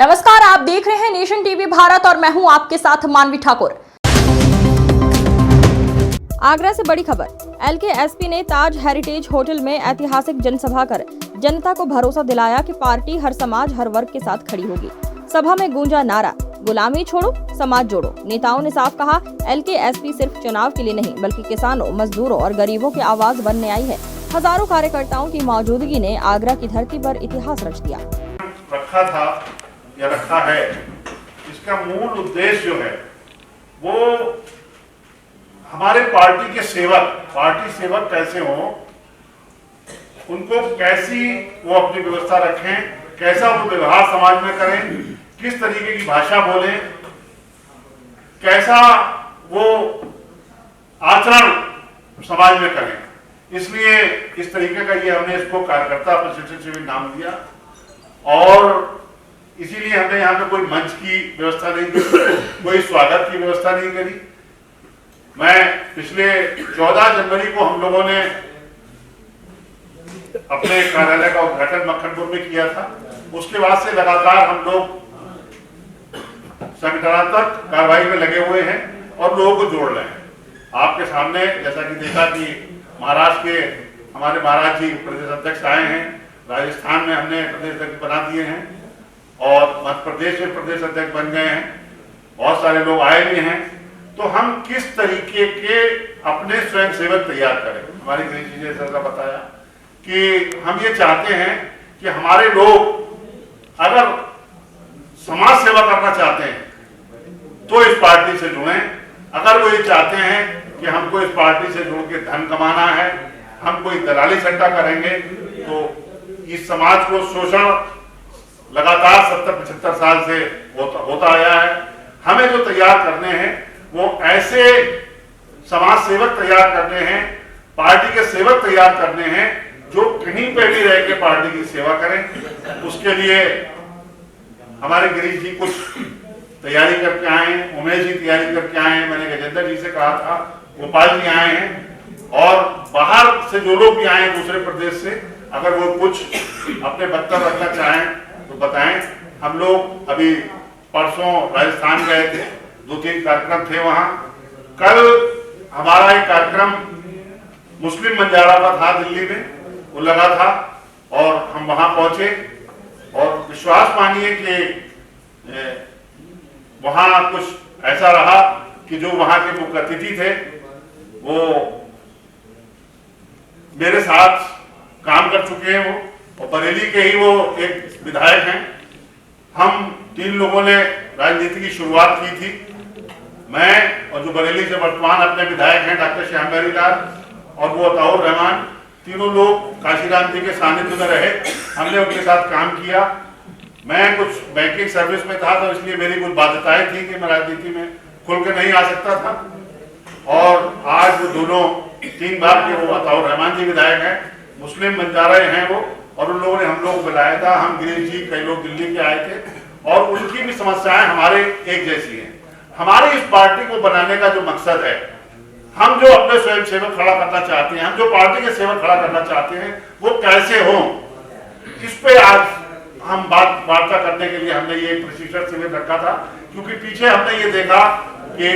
नमस्कार, आप देख रहे हैं नेशन टीवी भारत और मैं हूं आपके साथ मानवी ठाकुर। आगरा से बड़ी खबर। एलके एसपी ने ताज हेरिटेज होटल में ऐतिहासिक जनसभा कर जनता को भरोसा दिलाया कि पार्टी हर समाज हर वर्ग के साथ खड़ी होगी। सभा में गूंजा नारा, गुलामी छोड़ो समाज जोड़ो। नेताओं ने साफ कहा, एलके एसपी सिर्फ चुनाव के लिए नहीं बल्कि किसानों, मजदूरों और गरीबों की आवाज बनने आई है। हजारों कार्यकर्ताओं की मौजूदगी ने आगरा की धरती पर इतिहास रच दिया। रखा था या रखा है, इसका मूल उद्देश्य जो है वो हमारे पार्टी के पार्टी सेवक कैसे हों, उनको कैसी वो अपनी व्यवस्था रखें, कैसा वो व्यवहार समाज में करें, किस तरीके की भाषा बोलें, कैसा वो आचरण समाज में करें। इसलिए इस तरीके का ये हमने इसको कार्यकर्ता प्रशिक्षण शिविर नाम दिया और इसीलिए हमने यहाँ पे कोई मंच की व्यवस्था नहीं करी, कोई स्वागत की व्यवस्था नहीं करी। मैं पिछले 14 जनवरी को हम लोगों ने अपने कार्यालय का उद्घाटन मक्खनपुर में किया था। उसके बाद से लगातार हम लोग संगठनात्मक कार्रवाई में लगे हुए हैं और लोगों को जोड़ रहे हैं। आपके सामने जैसा कि देखा कि महाराष्ट्र के हमारे महाराज जी प्रदेश अध्यक्ष आए हैं, राजस्थान में हमने प्रदेश अध्यक्ष बना दिए हैं और मध्य प्रदेश में प्रदेश अध्यक्ष बन गए हैं, बहुत सारे लोग आए भी हैं। तो हम किस तरीके के अपने स्वयं सेवक तैयार करें। हमारी गृह जी ने सर बताया कि हम ये चाहते हैं कि हमारे लोग अगर समाज सेवा करना चाहते हैं तो इस पार्टी से जुड़ें। अगर वो ये चाहते हैं कि हमको इस पार्टी से जुड़ के धन कमाना है, हम कोई दलाली सट्टा करेंगे, तो इस समाज को शोषण लगातार 70-75 साल से होता आया है। हमें जो तैयार करने हैं वो ऐसे समाज सेवक तैयार करने हैं, पार्टी के सेवक तैयार करने हैं जो कहीं पे भी रह के पार्टी की सेवा करें। उसके लिए हमारे गिरीश जी कुछ तैयारी करके आए हैं, उमेश जी तैयारी करके आए हैं, मैंने गजेंद्र जी से कहा था, गोपाल जी आए हैं और बाहर से जो लोग भी आए हैं दूसरे प्रदेश से, अगर वो कुछ अपने वक्तव्य रखना चाहें तो बताएं। हम लोग अभी परसों राजस्थान गए थे, 2-3 कार्यक्रम थे वहां। कल हमारा एक कार्यक्रम मुस्लिम बंजारा का था दिल्ली में, वो लगा था और हम वहां पहुंचे और विश्वास मानिए कि वहां कुछ ऐसा रहा कि जो वहां के मुख्य अतिथि थे वो मेरे साथ काम कर चुके हैं, वो और बरेली के ही वो एक विधायक हैं। हम 3 लोगों ने राजनीति की शुरुआत की थी, मैं और जो बरेली से वर्तमान अपने विधायक हैं डॉक्टर श्यामबिहारी लाल और वो अताउर रहमान, तीनों लोग काशीराम जी के सानिध्य में रहे। हमने उनके साथ काम किया। मैं कुछ बैंकिंग सर्विस में था तो इसलिए मेरी कुछ बाध्यताएं थी कि मैं राजनीति में खुल के नहीं आ सकता था। और आज वो दोनों 3 बार के वो अताउर रहमान जी विधायक हैं, मुस्लिम बंजारा हैं वो, और उन लोगों ने हम लोग बुलाया था। हम गिरीश जी, कई लोग दिल्ली के आए थे और उनकी भी समस्याएं हमारे एक जैसी हैं। हमारी इस पार्टी को बनाने का जो मकसद है, हम जो अपने स्वयं सेवक खड़ा करना चाहते हैं, हम जो पार्टी के सेवक खड़ा करना चाहते हैं, वो कैसे हो, इस पे आज हम वार्ता करने के लिए हमने ये प्रशिक्षण शिविर रखा था। क्योंकि पीछे हमने ये देखा कि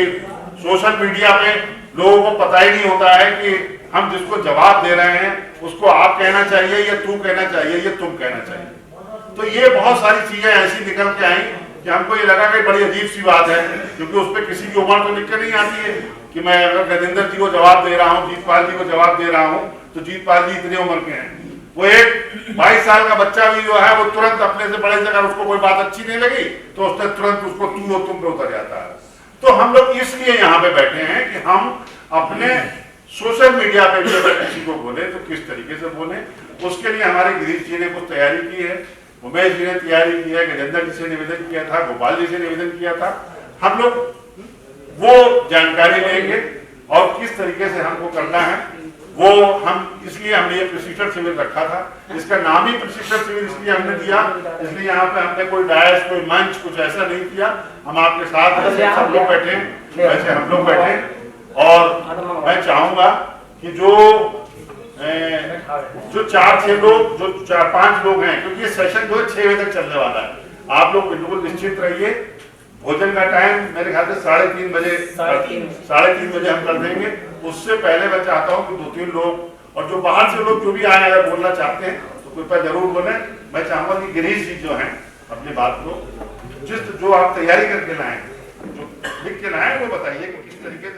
सोशल मीडिया पे लोगों को पता ही नहीं होता है कि हम जिसको जवाब दे रहे हैं उसको आप कहना चाहिए या तू कहना चाहिए या तुम कहना चाहिए। तो ये बहुत सारी चीजें ऐसी निकल के आई कि हमको ये लगा कि बड़ी अजीब सी बात है, क्योंकि उस पर किसी की उम्र तो लिख के नहीं आती है कि मैं अगर गजेंद्र जी को जवाब दे रहा हूँ, जीतपाल जी को जवाब दे रहा हूँ, तो जीतपाल जी इतने उम्र के हैं। वो एक 22 साल का बच्चा भी जो है वो तुरंत अपने से बड़े से अगर उसको कोई बात अच्छी नहीं लगी तो उसने तुरंत उसको तू और तुम पे उतर जाता है। तो हम लोग इसलिए यहाँ पे बैठे हैं कि हम अपने सोशल मीडिया पे भी अगर किसी को बोले तो किस तरीके से बोले। उसके लिए हमारे गिरीश जी ने कुछ तैयारी की है, उमेश जी ने तैयारी की है, गजेंद्र जी से निवेदन किया था, गोपाल जी से निवेदन किया था। हम लोग वो जानकारी लेंगे और किस तरीके से हमको करना है वो हम, इसलिए हमने ये प्रशिक्षण शिविर रखा था। इसका नाम ही प्रशिक्षण शिविर इसलिए हमने दिया, इसलिए यहाँ पे हमने कोई डायस, कोई मंच, कुछ ऐसा नहीं किया। हम आपके साथ सब लोग बैठे, वैसे हम लोग बैठे। और मैं चाहूंगा कि जो 4-6 लोग, जो 4-5 लोग हैं, क्योंकि ये सेशन जो है 6 बजे तक चलने वाला है, आप लोग बिल्कुल निश्चित रहिए। भोजन का टाइम मेरे ख्याल से 3:30 बजे 3:30 बजे हम कर देंगे। उससे पहले मैं चाहता हूँ कि 2-3 लोग और जो बाहर से लोग जो भी आए अगर बोलना चाहते हैं तो कृपया जरूर बोले। मैं चाहूंगा कि गिरीश जी जो हैं अपनी बात को जो आप तैयारी करके लाए, जो लिख के लाए वो बताइए कि किस तरीके